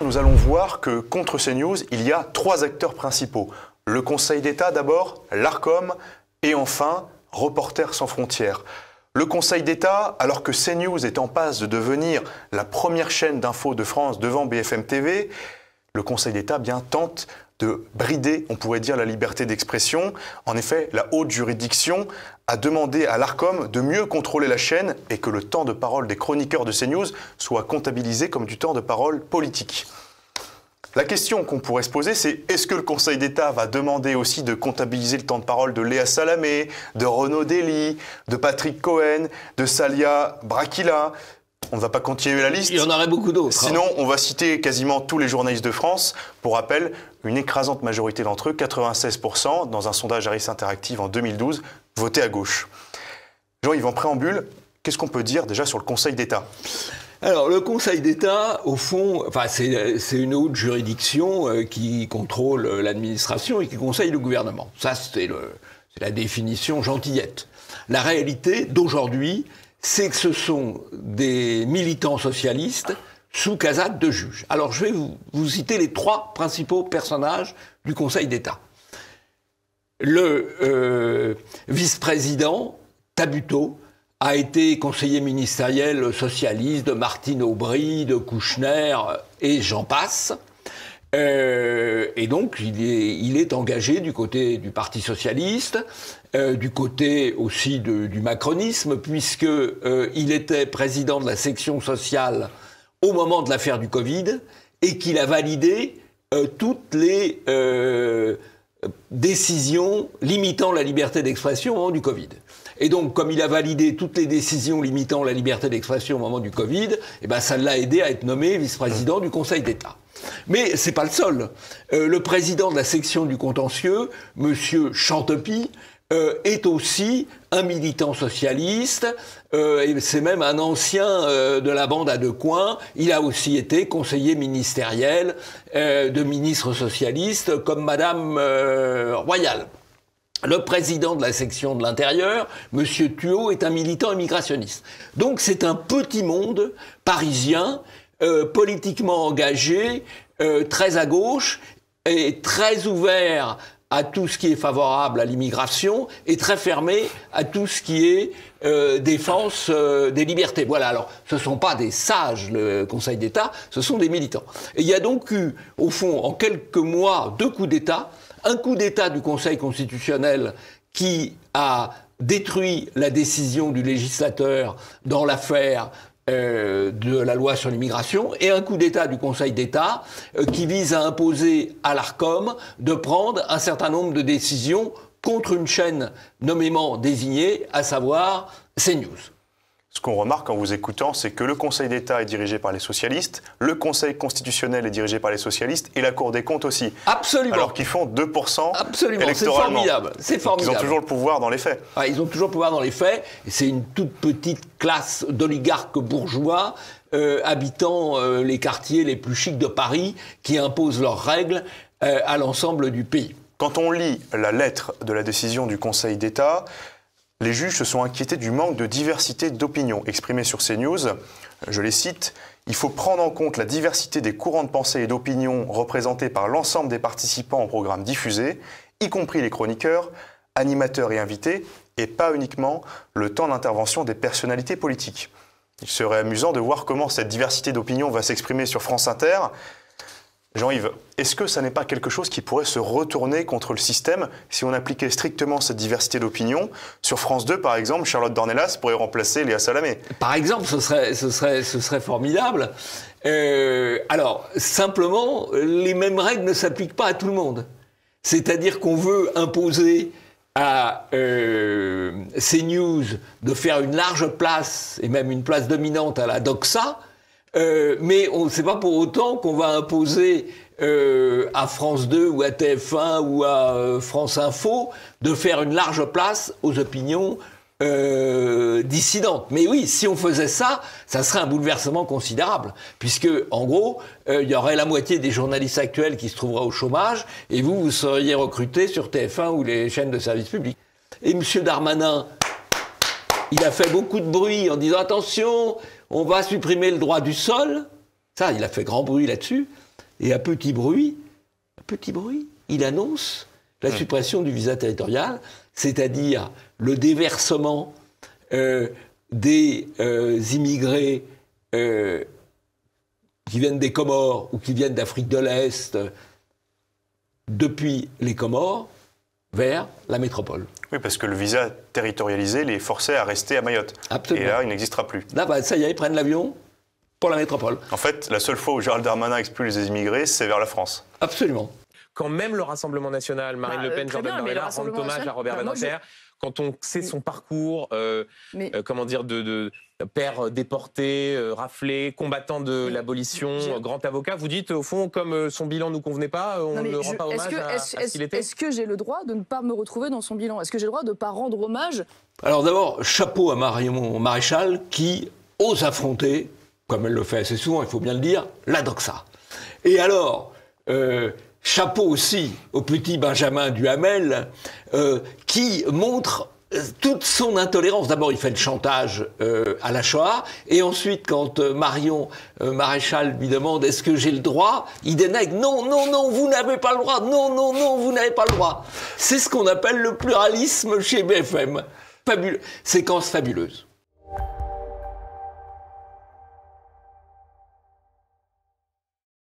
Nous allons voir que contre CNews, il y a 3 acteurs principaux. Le Conseil d'État d'abord, l'Arcom et enfin Reporters sans frontières. Le Conseil d'État, alors que CNews est en passe de devenir la première chaîne d'infos de France devant BFM TV, le Conseil d'État tente de brider, on pourrait dire, la liberté d'expression. En effet, la haute juridiction a demandé à l'Arcom de mieux contrôler la chaîne et que le temps de parole des chroniqueurs de CNews soit comptabilisé comme du temps de parole politique. La question qu'on pourrait se poser, c'est est-ce que le Conseil d'État va demander aussi de comptabiliser le temps de parole de Léa Salamé, de Renaud Dely, de Patrick Cohen, de Salia Brahila? On ne va pas continuer la liste. Il y en aurait beaucoup d'autres. Sinon, on va citer quasiment tous les journalistes de France. Pour rappel, une écrasante majorité d'entre eux, 96%, dans un sondage Harris Interactive en 2012, votaient à gauche. Jean-Yves, en préambule, qu'est-ce qu'on peut dire déjà sur le Conseil d'État ? Alors, le Conseil d'État, au fond, c'est une haute juridiction qui contrôle l'administration et qui conseille le gouvernement. Ça, c'est la définition gentillette. La réalité d'aujourd'hui, c'est que ce sont des militants socialistes sous casade de juges. Alors, je vais vous citer les 3 principaux personnages du Conseil d'État. Le vice-président Tabuteau a été conseiller ministériel socialiste de Martine Aubry, de Kouchner et j'en passe. Et donc, il est engagé du côté du Parti socialiste, du côté aussi du macronisme, puisqu'il était président de la section sociale au moment de l'affaire du Covid et qu'il a validé toutes les décisions limitant la liberté d'expression au moment du Covid. Et donc, comme il a validé toutes les décisions limitant la liberté d'expression au moment du Covid, ça l'a aidé à être nommé vice-président du Conseil d'État. Mais c'est pas le seul. Le président de la section du contentieux, monsieur Chantepie, est aussi un militant socialiste, et c'est même un ancien de la bande à 2 coins. Il a aussi été conseiller ministériel de ministres socialistes comme Madame Royal. Le président de la section de l'intérieur, monsieur Thuot, est un militant immigrationniste. Donc c'est un petit monde parisien, politiquement engagé, très à gauche et très ouvert à tout ce qui est favorable à l'immigration et très fermé à tout ce qui est défense des libertés. Voilà, alors ce ne sont pas des sages, le Conseil d'État, ce sont des militants. Et il y a donc eu, au fond, en quelques mois, 2 coups d'État. Un coup d'État du Conseil constitutionnel qui a détruit la décision du législateur dans l'affaire de la loi sur l'immigration, et un coup d'État du Conseil d'État qui vise à imposer à l'Arcom de prendre un certain nombre de décisions contre une chaîne nommément désignée, à savoir CNews. Ce qu'on remarque en vous écoutant, c'est que le Conseil d'État est dirigé par les socialistes, le Conseil constitutionnel est dirigé par les socialistes et la Cour des comptes aussi. Absolument. Alors qu'ils font 2% Absolument. électoralement. C'est formidable. Ils ont toujours le pouvoir dans les faits. Ah, ils ont toujours le pouvoir dans les faits. C'est une toute petite classe d'oligarques bourgeois habitant les quartiers les plus chics de Paris qui imposent leurs règles à l'ensemble du pays. Quand on lit la lettre de la décision du Conseil d'État, les juges se sont inquiétés du manque de diversité d'opinion exprimée sur CNews. Je les cite. « Il faut prendre en compte la diversité des courants de pensée et d'opinion représentés par l'ensemble des participants au programme diffusé, y compris les chroniqueurs, animateurs et invités, et pas uniquement le temps d'intervention des personnalités politiques. » Il serait amusant de voir comment cette diversité d'opinion va s'exprimer sur France Inter. Jean-Yves, est-ce que ça n'est pas quelque chose qui pourrait se retourner contre le système si on appliquait strictement cette diversité d'opinion? Sur France 2, par exemple, Charlotte Dornelas pourrait remplacer Léa Salamé. Par exemple, ce serait formidable. Alors, simplement, les mêmes règles ne s'appliquent pas à tout le monde. C'est-à-dire qu'on veut imposer à CNews de faire une large place, et même une place dominante à la doxa, mais on ne sait pas pour autant qu'on va imposer à France 2 ou à TF1 ou à France Info de faire une large place aux opinions dissidentes. Mais oui, si on faisait ça, ça serait un bouleversement considérable, puisque en gros, il y aurait la moitié des journalistes actuels qui se trouveraient au chômage, et vous seriez recrutés sur TF1 ou les chaînes de service public. Et M. Darmanin, il a fait beaucoup de bruit en disant « Attention, on va supprimer le droit du sol ». Ça, il a fait grand bruit là-dessus. Et à petit bruit, il annonce la suppression du visa territorial, c'est-à-dire le déversement des immigrés qui viennent des Comores ou qui viennent d'Afrique de l'Est depuis les Comores vers la métropole. Oui, parce que le visa territorialisé les forçait à rester à Mayotte. Absolument. Et là, il n'existera plus. Là, ça y est, ils prennent l'avion pour la métropole. En fait, la seule fois où Gérald Darmanin expulse les immigrés, c'est vers la France. Absolument. Quand même le Rassemblement National, Marine Le Pen, Jordan Bardella rendent hommage à Robert Badinter, quand on sait son parcours, comment dire, de père déporté, raflé, combattant de l'abolition, grand avocat, vous dites, au fond, comme son bilan ne nous convenait pas, on ne rend pas hommage à ce qu'il était. Est-ce que j'ai le droit de ne pas me retrouver dans son bilan? Est-ce que j'ai le droit de ne pas rendre hommage? Alors d'abord, chapeau à Marion Maréchal qui ose affronter, comme elle le fait assez souvent, il faut bien le dire, la doxa. Et alors, chapeau aussi au petit Benjamin Duhamel qui montre toute son intolérance. D'abord, il fait le chantage à la Shoah, et ensuite, quand Marion Maréchal lui demande « Est-ce que j'ai le droit ?», il dénègue « Non, non, non, vous n'avez pas le droit. Non, non, non, vous n'avez pas le droit. » C'est ce qu'on appelle le pluralisme chez BFM. Séquence fabuleuse.